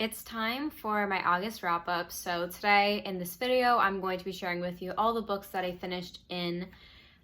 It's time for my August wrap up. So today in this video, I'm going to be sharing with you all the books that I finished in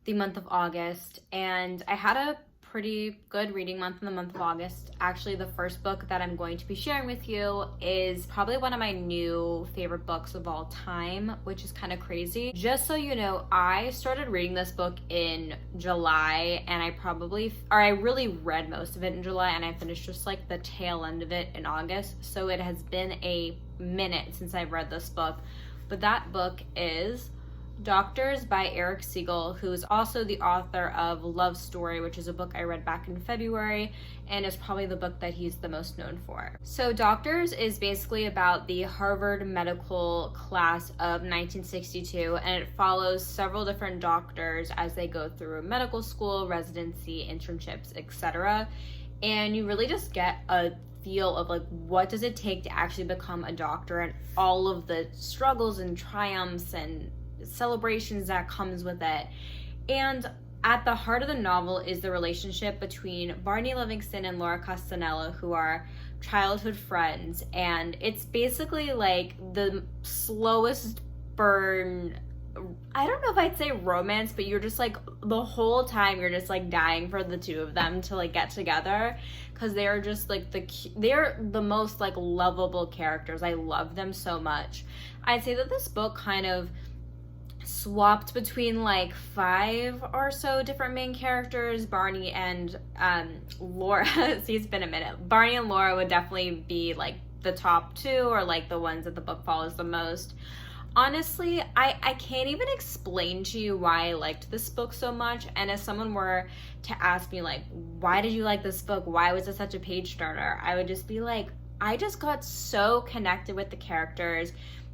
the month of August. And I had a pretty good reading month in the month of August. Actually, the first book that I'm going to be sharing with you is probably one of my new favorite books of all time, which is kind of crazy. Just so you know, I started reading this book in July, and I really read most of it in July, and I finished just like the tail end of it in August. So it has been a minute since I've read this book, but that book is Doctors by Eric Siegel, who's also the author of Love Story, which is a book I read back in February and is probably the book that he's the most known for. So Doctors is basically about the Harvard medical class of 1962, and it follows several different doctors as they go through medical school, residency, internships, etc. And you really just get a feel of like, what does it take to actually become a doctor, and all of the struggles and triumphs and celebrations that comes with it. And at the heart of the novel is the relationship between Barney Livingston and Laura Castanella, who are childhood friends. And it's basically like the slowest burn, I don't know if I'd say romance, but you're just like, the whole time you're just like dying for the two of them to like get together, because they're just like they're the most like lovable characters. I love them so much. I'd say that this book kind of swapped between like 5 or so different main characters. Barney and Laura, see, it's been a minute. Barney and Laura would definitely be like the top 2, or like the ones that the book follows the most. Honestly, I can't even explain to you why I liked this book so much. And if someone were to ask me like, why did you like this book? Why was it such a page turner? I would just be like, I just got so connected with the characters.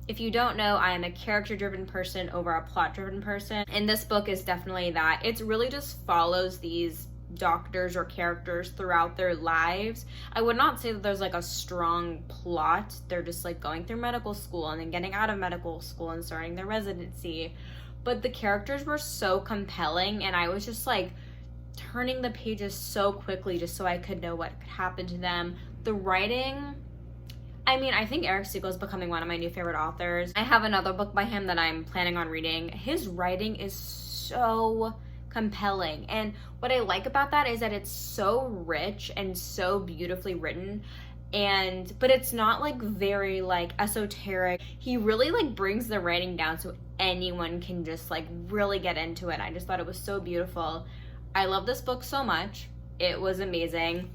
If you don't know, I am a character-driven person over a plot-driven person, and this book is definitely that. It really just follows these doctors or characters throughout their lives. I would not say that there's like a strong plot. They're just like going through medical school and then getting out of medical school and starting their residency. But the characters were so compelling, and I was just like turning the pages so quickly just so I could know what could happen to them. The writing, I mean, I think Eric Siegel is becoming one of my new favorite authors. I have another book by him that I'm planning on reading. His writing is so compelling, and what I like about that is that it's so rich and so beautifully written, but it's not like very like esoteric. He really like brings the writing down so anyone can just like really get into it. I just thought it was so beautiful. I love this book so much. It was amazing.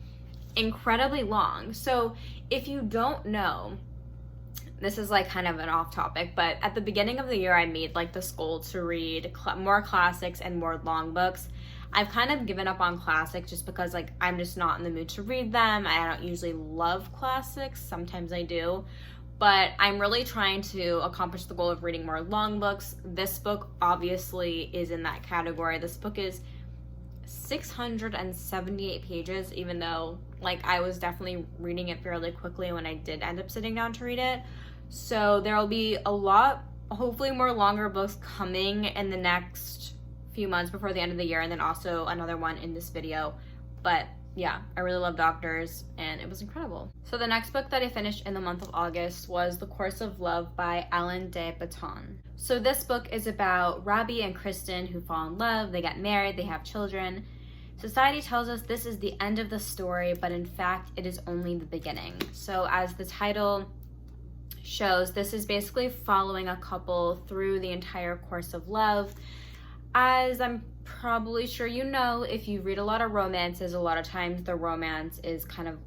Incredibly long. So if you don't know, this is like kind of an off topic, but at the beginning of the year I made like this goal to read more classics and more long books. I've kind of given up on classics just because like I'm just not in the mood to read them. I don't usually love classics. Sometimes I do, but I'm really trying to accomplish the goal of reading more long books. This book obviously is in that category. This book is 678 pages, even though like I was definitely reading it fairly quickly when I did end up sitting down to read it. So there will be a lot, hopefully more longer books coming in the next few months before the end of the year, and then also another one in this video. But yeah, I really love Doctors, and it was incredible. So the next book that I finished in the month of August was The Course of Love by Alain de Botton. So this book is about Robbie and Kristen, who fall in love, they get married, they have children. Society tells us this is the end of the story, but in fact, it is only the beginning. So as the title shows, this is basically following a couple through the entire course of love. As I'm probably sure you know, if you read a lot of romances, a lot of times the romance is kind of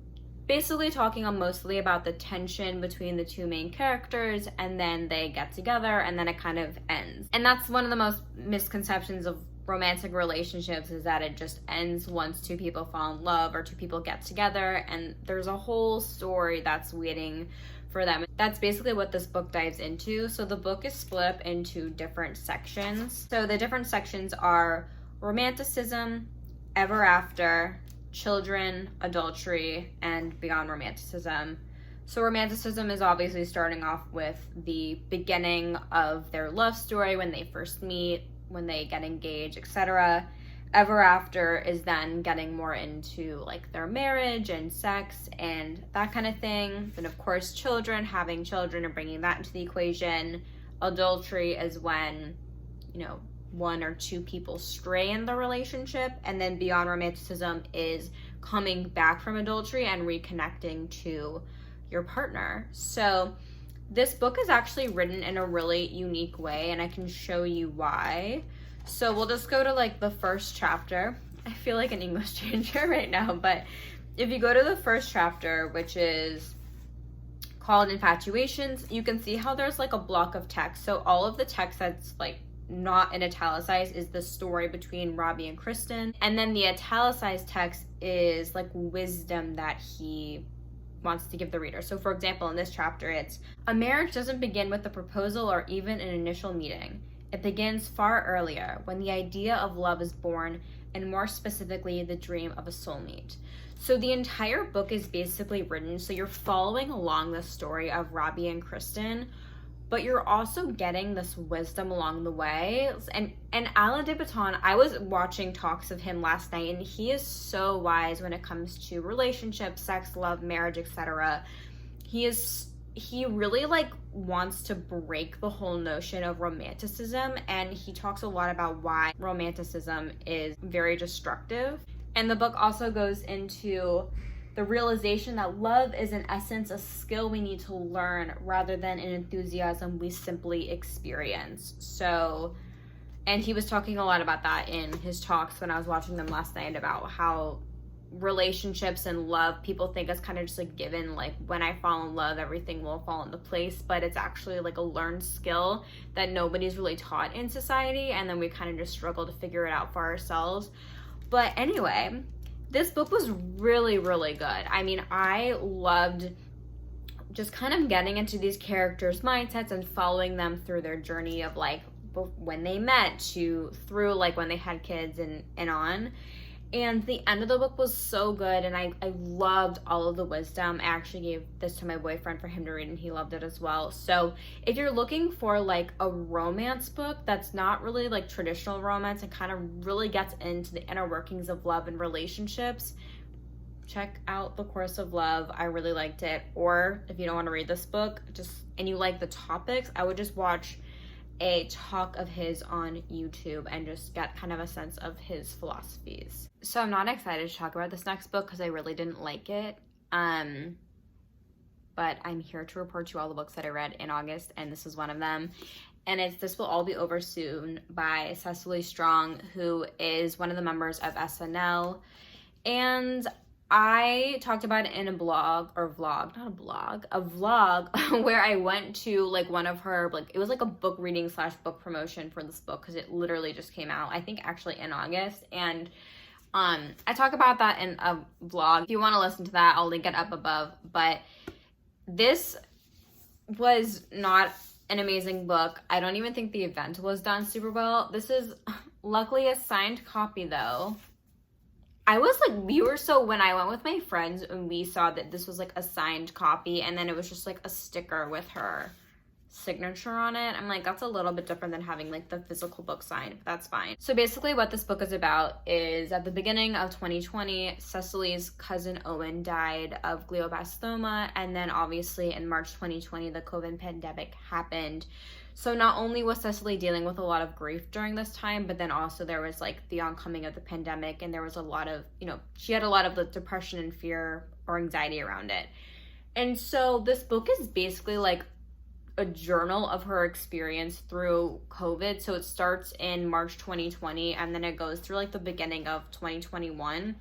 basically talking mostly about the tension between the two main characters, and then they get together and then it kind of ends. And that's one of the most misconceptions of romantic relationships, is that it just ends once two people fall in love or two people get together, and there's a whole story that's waiting for them. That's basically what this book dives into. So the book is split up into different sections. So the different sections are romanticism, ever after, children, adultery, and beyond romanticism. So romanticism is obviously starting off with the beginning of their love story, when they first meet, when they get engaged, etc. Ever After is then getting more into like their marriage and sex and that kind of thing. Then of course children, having children and bringing that into the equation. Adultery is when, you know, one or two people stray in the relationship. And then Beyond Romanticism is coming back from adultery and reconnecting to your partner. So this book is actually written in a really unique way, and I can show you why. So we'll just go to like the first chapter. I feel like an English changer right now, but if you go to the first chapter, which is called Infatuations, you can see how there's like a block of text. So all of the text that's like not in italicized is the story between Robbie and Kristen. And then the italicized text is like wisdom that he wants to give the reader. So for example, in this chapter, it's, a marriage doesn't begin with a proposal or even an initial meeting. It begins far earlier, when the idea of love is born, and more specifically, the dream of a soulmate. So the entire book is basically written so you're following along the story of Robbie and Kristen, but you're also getting this wisdom along the way. And Alain de Botton, I was watching talks of him last night, and he is so wise when it comes to relationships, sex, love, marriage, etc. He really like wants to break the whole notion of romanticism, and he talks a lot about why romanticism is very destructive. And the book also goes into the realization that love is in essence a skill we need to learn rather than an enthusiasm we simply experience. So, and he was talking a lot about that in his talks when I was watching them last night, about how relationships and love, people think it's kind of just like given, like when I fall in love everything will fall into place, but it's actually like a learned skill that nobody's really taught in society, and then we kind of just struggle to figure it out for ourselves. But anyway, this book was really, really good. I mean, I loved just kind of getting into these characters' mindsets and following them through their journey of like when they met to through like when they had kids and on. And the end of the book was so good, and I loved all of the wisdom. I actually gave this to my boyfriend for him to read, and he loved it as well. So if you're looking for like a romance book that's not really like traditional romance and kind of really gets into the inner workings of love and relationships, check out The Course of Love. I really liked it. Or if you don't want to read this book, and you like the topics, I would just watch a talk of his on YouTube and just get kind of a sense of his philosophies. So I'm not excited to talk about this next book because I really didn't like it. But I'm here to report to you all the books that I read in August, and this is one of them. And it's This Will All Be Over Soon by Cecily Strong, who is one of the members of SNL. And I talked about it in a vlog where I went to like one of her, like it was like a book reading / book promotion for this book because it literally just came out, I think actually in August. And I talk about that in a vlog. If you want to listen to that, I'll link it up above. But this was not an amazing book. I don't even think the event was done super well. This is luckily a signed copy though. I was like, when I went with my friends and we saw that this was like a signed copy and then it was just like a sticker with her signature on it, I'm like, that's a little bit different than having like the physical book signed, but that's fine. So basically what this book is about is at the beginning of 2020, Cecily's cousin Owen died of glioblastoma, and then obviously in March 2020, the COVID pandemic happened. So not only was Cecily dealing with a lot of grief during this time, but then also there was like the oncoming of the pandemic, and there was a lot of, she had a lot of the depression and fear or anxiety around it. And so this book is basically like a journal of her experience through COVID. So it starts in March 2020 and then it goes through like the beginning of 2021.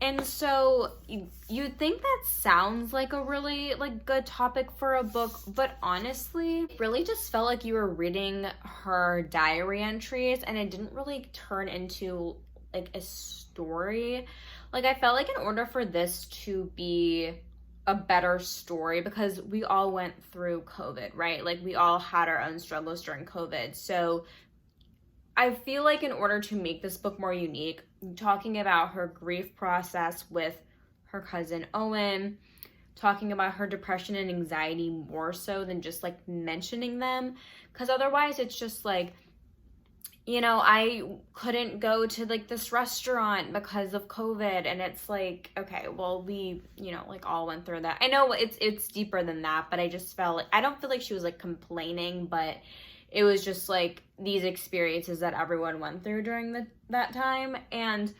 And so you'd think that sounds like a really like good topic for a book, but honestly, it really just felt like you were reading her diary entries and it didn't really turn into like a story. Like I felt like in order for this to be a better story, because we all went through COVID, right? Like we all had our own struggles during COVID. So I feel like in order to make this book more unique, talking about her grief process with her cousin Owen, talking about her depression and anxiety more so than just like mentioning them, because otherwise it's just like, you know, I couldn't go to like this restaurant because of COVID. And it's like, okay, well, we, you know, like all went through that. I know it's deeper than that, but I just felt like, I don't feel like she was like complaining, but it was just like these experiences that everyone went through during that time. And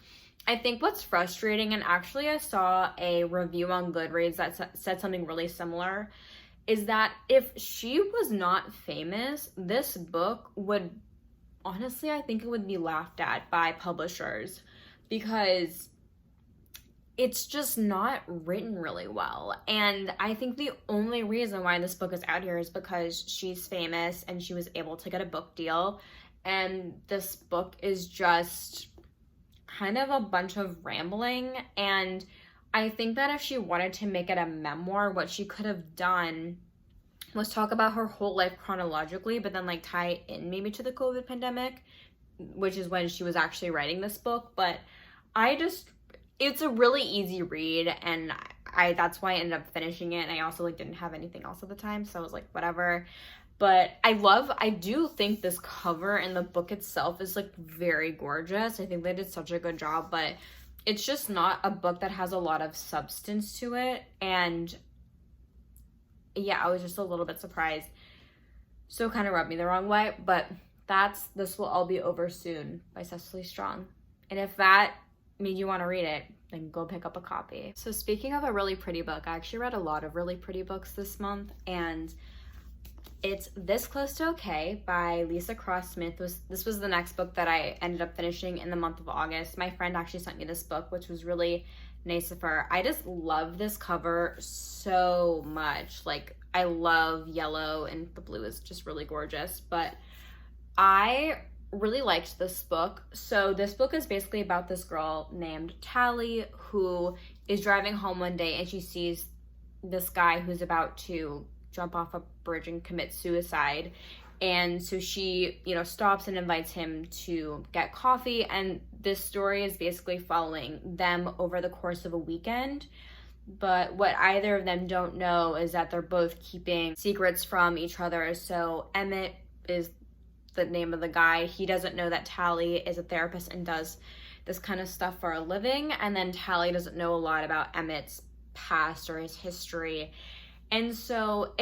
I think what's frustrating, and actually I saw a review on Goodreads that said something really similar, is that if she was not famous, this book would, honestly, I think it would be laughed at by publishers because it's just not written really well. And I think the only reason why this book is out here is because she's famous and she was able to get a book deal. And this book is just kind of a bunch of rambling. And I think that if she wanted to make it a memoir, what she could have done was talk about her whole life chronologically, but then like tie it in maybe to the COVID pandemic, which is when she was actually writing this book. But it's a really easy read, and that's why I ended up finishing it. And I also like didn't have anything else at the time, so I was like, whatever. But I do think this cover and the book itself is like very gorgeous. I think they did such a good job, but it's just not a book that has a lot of substance to it. And yeah, I was just a little bit surprised. So it kind of rubbed me the wrong way, but This Will All Be Over Soon by Cecily Strong. And if that made you want to read it, then go pick up a copy. So speaking of a really pretty book, I actually read a lot of really pretty books this month, and it's This Close to Okay by Lisa Cross Smith. This was the next book that I ended up finishing in the month of August. My friend actually sent me this book, which was really nice of her. I just love this cover so much. Like, I love yellow, and the blue is just really gorgeous. But I really liked this book. So this book is basically about this girl named Tally who is driving home one day, and she sees this guy who's about to jump off a bridge and commit suicide. And so she, you know, stops and invites him to get coffee. And this story is basically following them over the course of a weekend. But what either of them don't know is that they're both keeping secrets from each other. So Emmett is the name of the guy. He doesn't know that Tally is a therapist and does this kind of stuff for a living. And then Tally doesn't know a lot about Emmett's past or his history. And so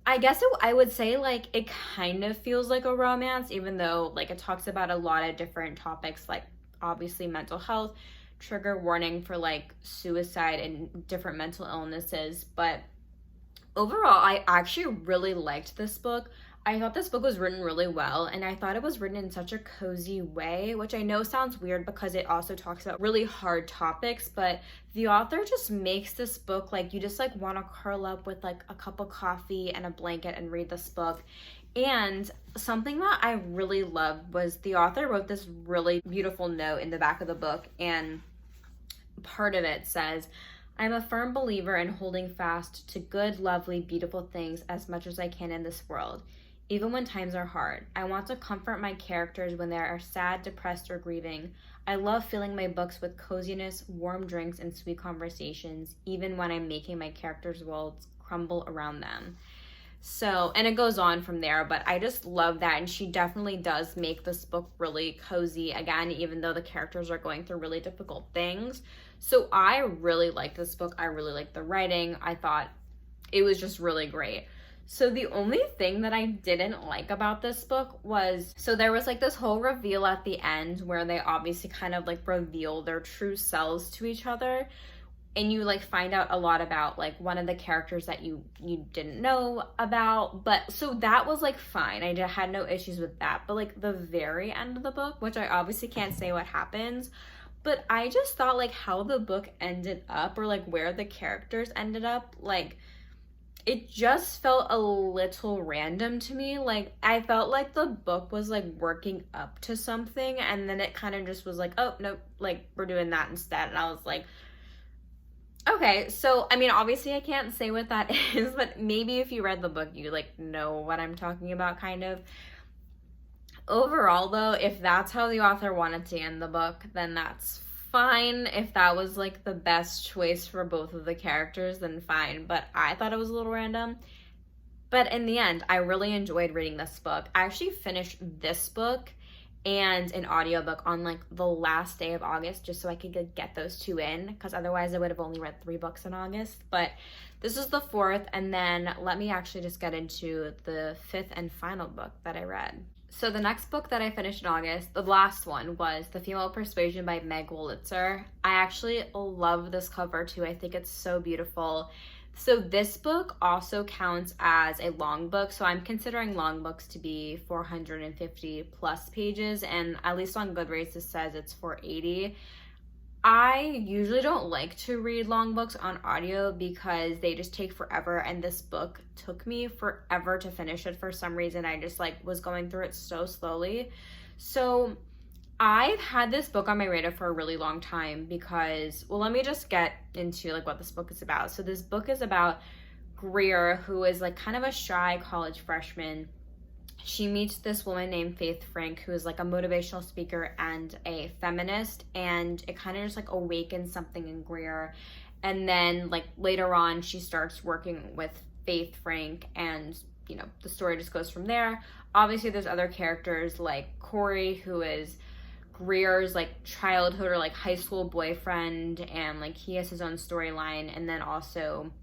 I would say like it kind of feels like a romance, even though like it talks about a lot of different topics, like obviously mental health, trigger warning for like suicide and different mental illnesses. But overall, I actually really liked this book. I thought this book was written really well, and I thought it was written in such a cozy way, which I know sounds weird because it also talks about really hard topics, but the author just makes this book like you just like want to curl up with like a cup of coffee and a blanket and read this book. And something that I really loved was the author wrote this really beautiful note in the back of the book, and part of it says, "I'm a firm believer in holding fast to good, lovely, beautiful things as much as I can in this world. Even when times are hard, I want to comfort my characters when they are sad, depressed, or grieving. I love filling my books with coziness, warm drinks, and sweet conversations, even when I'm making my characters' worlds crumble around them." So, and it goes on from there, but I just love that. And she definitely does make this book really cozy, again, even though the characters are going through really difficult things. So I really like this book. I really like the writing. I thought it was just really great. So the only thing that I didn't like about this book was, so there was like this whole reveal at the end where they obviously kind of like reveal their true selves to each other. And you like find out a lot about like one of the characters that you didn't know about. But so that was like fine. I had no issues with that. But like the very end of the book, which I obviously can't say what happens, but I just thought like how the book ended up, or like where the characters ended up, like it just felt a little random to me. Like I felt like the book was like working up to something, and then it kind of just was like, oh no, like we're doing that instead. And I was like, okay. So I mean, obviously I can't say what that is, but maybe if you read the book you like know what I'm talking about, kind of. Overall though, if that's how the author wanted to end the book, then that's fine. If that was like the best choice for both of the characters, then fine. But I thought it was a little random. But in the end, I really enjoyed reading this book. I actually finished this book and an audiobook on like the last day of August, just so I could get those 2 in, because otherwise I would have only read 3 books in August. But this is the 4th, and then let me actually just get into the 5th and final book that I read. So the next book that I finished in August, the last one, was The Female Persuasion by Meg Wolitzer. I actually love this cover too. I think it's so beautiful. So this book also counts as a long book. So I'm considering long books to be 450 plus pages, and at least on Goodreads it says it's 480. I usually don't like to read long books on audio because they just take forever, and this book took me forever to finish it for some reason. I just like was going through it so slowly. So I've had this book on my radar for a really long time because, well, let me just get into like what this book is about. So this book is about Greer, who is like kind of a shy college freshman. She meets this woman named Faith Frank, who is like a motivational speaker and a feminist, and it kind of just like awakens something in Greer. And then like later on, she starts working with Faith Frank, and you know, the story just goes from there. Obviously, there's other characters like Corey, who is Greer's like childhood or like high school boyfriend, and like he has his own storyline. And then also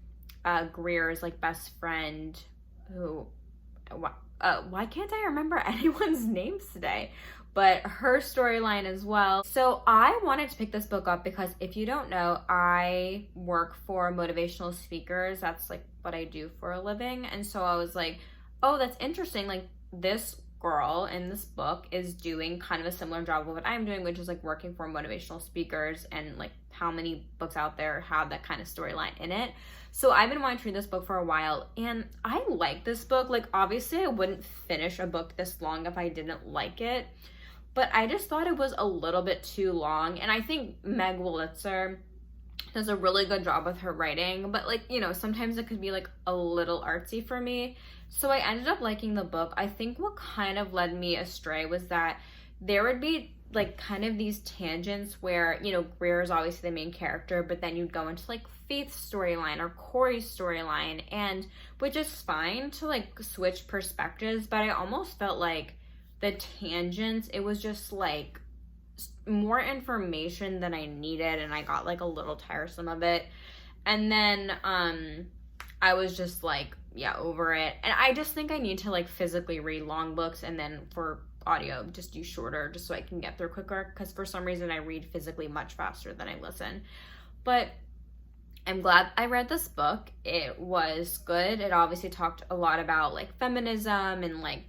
Greer's like best friend, who why can't I remember anyone's names today, but her storyline as well. So I wanted to pick this book up because if you don't know, I work for motivational speakers. That's like what I do for a living. And so I was like, oh, that's interesting. Like this girl in this book is doing kind of a similar job of what I'm doing, which is like working for motivational speakers, and like how many books out there have that kind of storyline in it. So I've been wanting to read this book for a while, and I like this book. Like obviously I wouldn't finish a book this long if I didn't like it, but I just thought it was a little bit too long. And I think Meg Wolitzer does a really good job with her writing, but like, you know, sometimes it could be like a little artsy for me. So I ended up liking the book. I think what kind of led me astray was that there would be like kind of these tangents where, you know, Greer is obviously the main character, but then you'd go into like Faith's storyline or Corey's storyline, and which is fine to like switch perspectives, but I almost felt like the tangents, it was just like more information than I needed, and I got like a little tiresome of it. And then I was just like, yeah, over it. And I just think I need to like physically read long books, and then for audio just do shorter, just so I can get through quicker, because for some reason I read physically much faster than I listen. But I'm glad I read this book. It was good. It obviously talked a lot about like feminism and like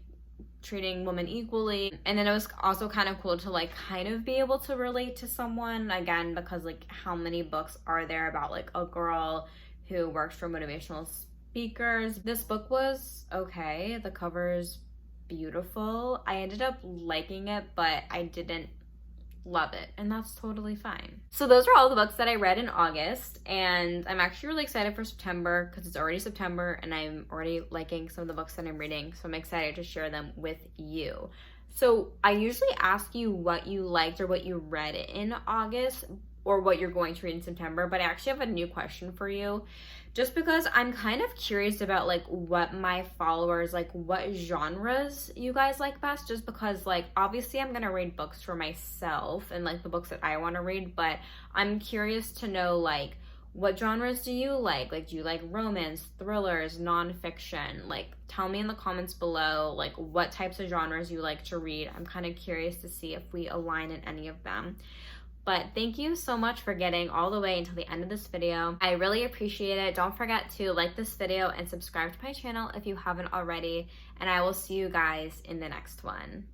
treating women equally, and then it was also kind of cool to like kind of be able to relate to someone again, because like how many books are there about like a girl who works for motivational speakers? This book was okay. The cover's beautiful. I ended up liking it, but I didn't love it, and that's totally fine. So those are all the books that I read in August, and I'm actually really excited for September because it's already September and I'm already liking some of the books that I'm reading, so I'm excited to share them with you. So I usually ask you what you liked or what you read in August, or what you're going to read in September, but I actually have a new question for you, just because I'm kind of curious about like what my followers, like what genres you guys like best, just because like obviously I'm gonna read books for myself and like the books that I want to read, but I'm curious to know like what genres do you like? Like do you like romance, thrillers, nonfiction? Like tell me in the comments below like what types of genres you like to read. I'm kind of curious to see if we align in any of them. But thank you so much for getting all the way until the end of this video. I really appreciate it. Don't forget to like this video and subscribe to my channel if you haven't already. And I will see you guys in the next one.